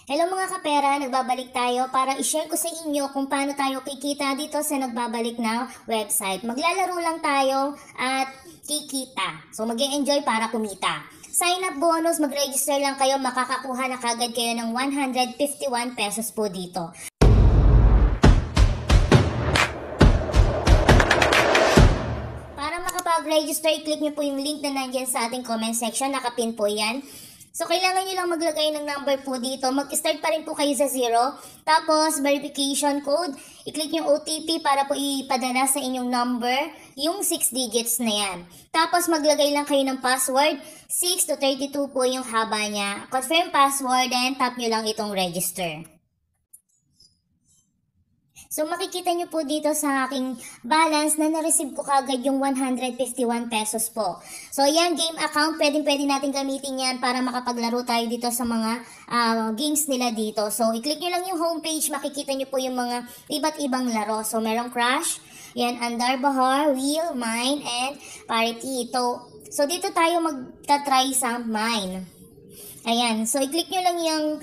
Hello mga kapera, nagbabalik tayo para i-share ko sa inyo kung paano tayo kikita dito sa nagbabalik na website. Maglalaro lang tayo at kikita. So mag-enjoy para kumita. Sign up bonus, mag-register lang kayo, makakakuha na kagad kayo ng 151 pesos po dito. Para makapag-register, i-click nyo po yung link na nandyan sa ating comment section, nakapin po yan. So, kailangan nyo lang maglagay ng number po dito. Mag-start pa rin po kayo sa 0. Tapos, verification code. I-click yung OTP para po ipadala sa inyong number yung 6 digits na yan. Tapos, maglagay lang kayo ng password. 6 to 32 po yung haba niya. Confirm password and tap nyo lang itong register. So, makikita nyo po dito sa aking balance na na-receive ko kagad yung 151 pesos po. So, yan, game account. Pwede natin gamitin yan para makapaglaro tayo dito sa mga games nila dito. So, i-click nyo lang yung homepage. Makikita nyo po yung mga iba't ibang laro. So, merong Crash, yan, Andar Bahar, Wheel, Mine, and Parity. So, dito tayo magta-try sa Mine. Ayan. So, i-click nyo lang yung,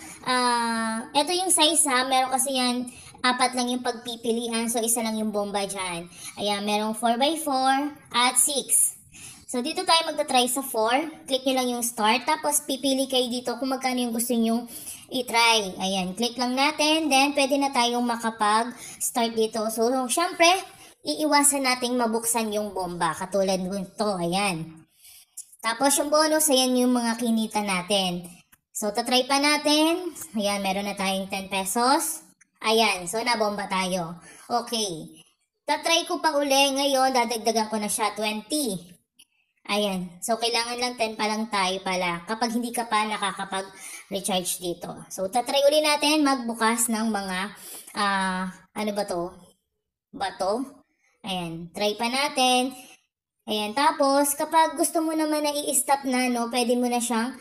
ito yung size ha. Meron kasi yan, 4 lang yung pagpipilian. So, isa lang yung bomba dyan. Ayan, merong 4x4 at 6. So, dito tayo magta-try sa 4. Click nyo lang yung start. Tapos, pipili kayo dito kung magkano yung gusto nyo i-try. Ayan, click lang natin. Then, pwede na tayong makapag-start dito. So, syempre, iiwasan nating mabuksan yung bomba. Katulad nito. Ayan. Tapos, yung bonus, ayan yung mga kinita natin. So, tatry pa natin. Ayan, meron na tayong 10 pesos. Ayan, so nabomba tayo. Okay. Tatry ko pa uli ngayon, dadagdagan ko na siya 20. Ayan, so kailangan lang 10 pa lang tayo pala kapag hindi ka pa nakakapag-recharge dito. So tatry uli natin magbukas ng mga, ano ba to? Bato. Ayan, try pa natin. Ayan, tapos kapag gusto mo naman na i-stop na, no, pwede mo na siyang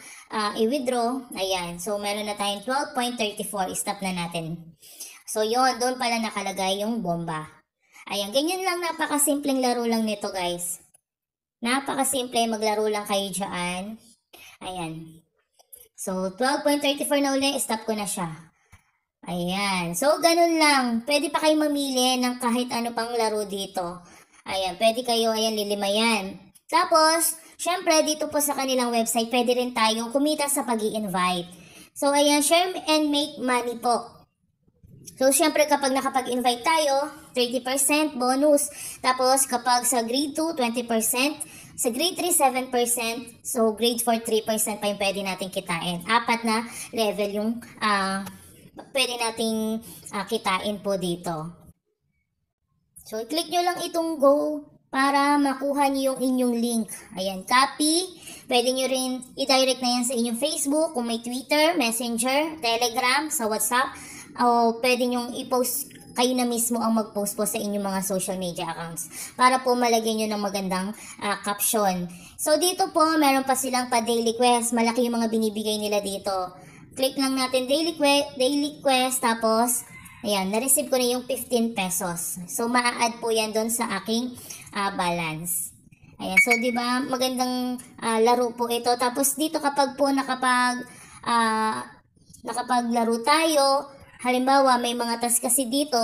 i-withdraw. Ayan, so meron na tayong 12.34, stop na natin. So, yon doon pala nakalagay yung bomba. Ayan, ganyan lang, napakasimpleng laro lang nito, guys. Napakasimple, maglaro lang kayo dyan. Ayan. So, 12.34 na uli, stop ko na siya. Ayan. So, ganun lang. Pwede pa kayo mamili ng kahit ano pang laro dito. Ayan, pwede kayo, ayan, lilima yan. Tapos, syempre, dito po sa kanilang website, pwede rin tayong kumita sa pag-i-invite. So, ayan, share and make money po. So, syempre kapag nakapag-invite tayo, 30% bonus. Tapos, kapag sa grade 2, 20%. Sa grade 3, 7%. So, grade 4, 3% pa yung pwede natin kitain. 4 na level yung pwede nating kitain po dito. So, i-click nyo lang itong go para makuha nyo yung inyong link. Ayan, copy. Pwede nyo rin i-direct na yan sa inyong Facebook, kung may Twitter, Messenger, Telegram, sa WhatsApp. O pwede nyong i-post, kayo na mismo ang mag-post po sa inyong mga social media accounts para po malagyan nyo ng magandang caption. So dito po, meron pa silang pa-daily quest. Malaki yung mga binibigay nila dito. Click lang natin daily quest, tapos ayan, na-receive ko na yung 15 pesos. So maa-add po yan doon sa aking balance. Ayan, so 'di ba magandang laro po ito. Tapos dito kapag po nakapaglaro tayo, halimbawa, may mga task kasi dito,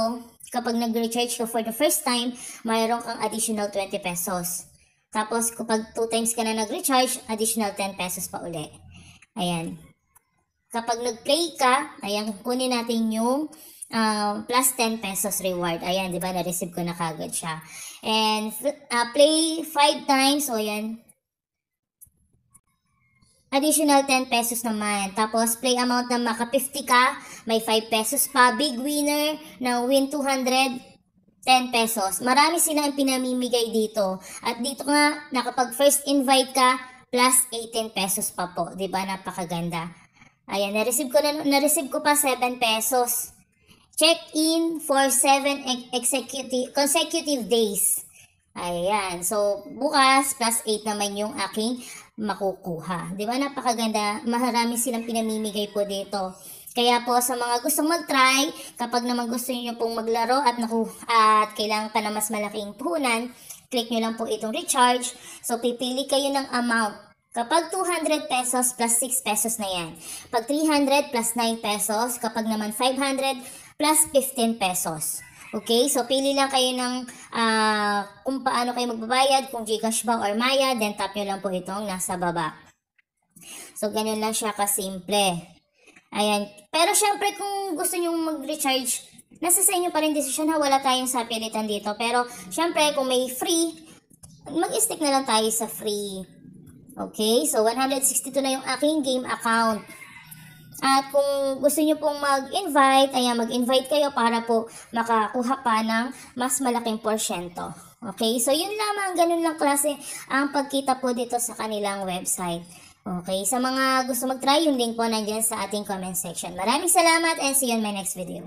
kapag nag-recharge ka for the first time, mayroon kang additional 20 pesos. Tapos, kapag 2 times ka na nag-recharge, additional 10 pesos pa uli. Ayan. Kapag nag-play ka, ayan, kunin natin yung plus 10 pesos reward. Ayan, di ba? Na-receive ko na kagad siya. And play 5 times, o ayan, additional 10 pesos naman. Tapos, play amount na maka 50 ka, may 5 pesos pa. Big winner na win 200, 10 pesos. Marami silang pinamimigay dito. At dito nga, nakapag first invite ka, plus 18 pesos pa po. Diba? Napakaganda. Ayan, na-receive ko pa 7 pesos. Check in for 7 consecutive days. Ayan. So, bukas, plus 8 naman yung aking makukuha. Di ba? Napakaganda. Marami silang pinamimigay po dito. Kaya po sa mga gustong mag-try, kapag naman gusto niyo pong maglaro at kailangan pa na mas malaking puhunan, click nyo lang po itong recharge. So, pipili kayo ng amount. Kapag 200 pesos plus 6 pesos na yan. Pag 300 plus 9 pesos. Kapag naman 500 plus 15 pesos. Okay, so pili lang kayo ng kung paano kayo magbabayad, kung GCash ba or Maya, then tap nyo lang po itong nasa baba. So, ganun lang siya kasimple. Ayan. Pero syempre, kung gusto nyo mag-recharge, nasa sa inyo pa rin desisyon ha, wala tayong sapilitan dito. Pero, syempre, kung may free, mag-stick na lang tayo sa free. Okay, so 162 na yung aking game account. At kung gusto nyo pong mag-invite, ayan, mag-invite kayo para po makakuha pa ng mas malaking porsyento. Okay, so yun lamang, ganun lang klase ang pagkita po dito sa kanilang website. Okay, sa mga gusto mag-try, yung link po nandiyan sa ating comment section. Maraming salamat and see you in my next video.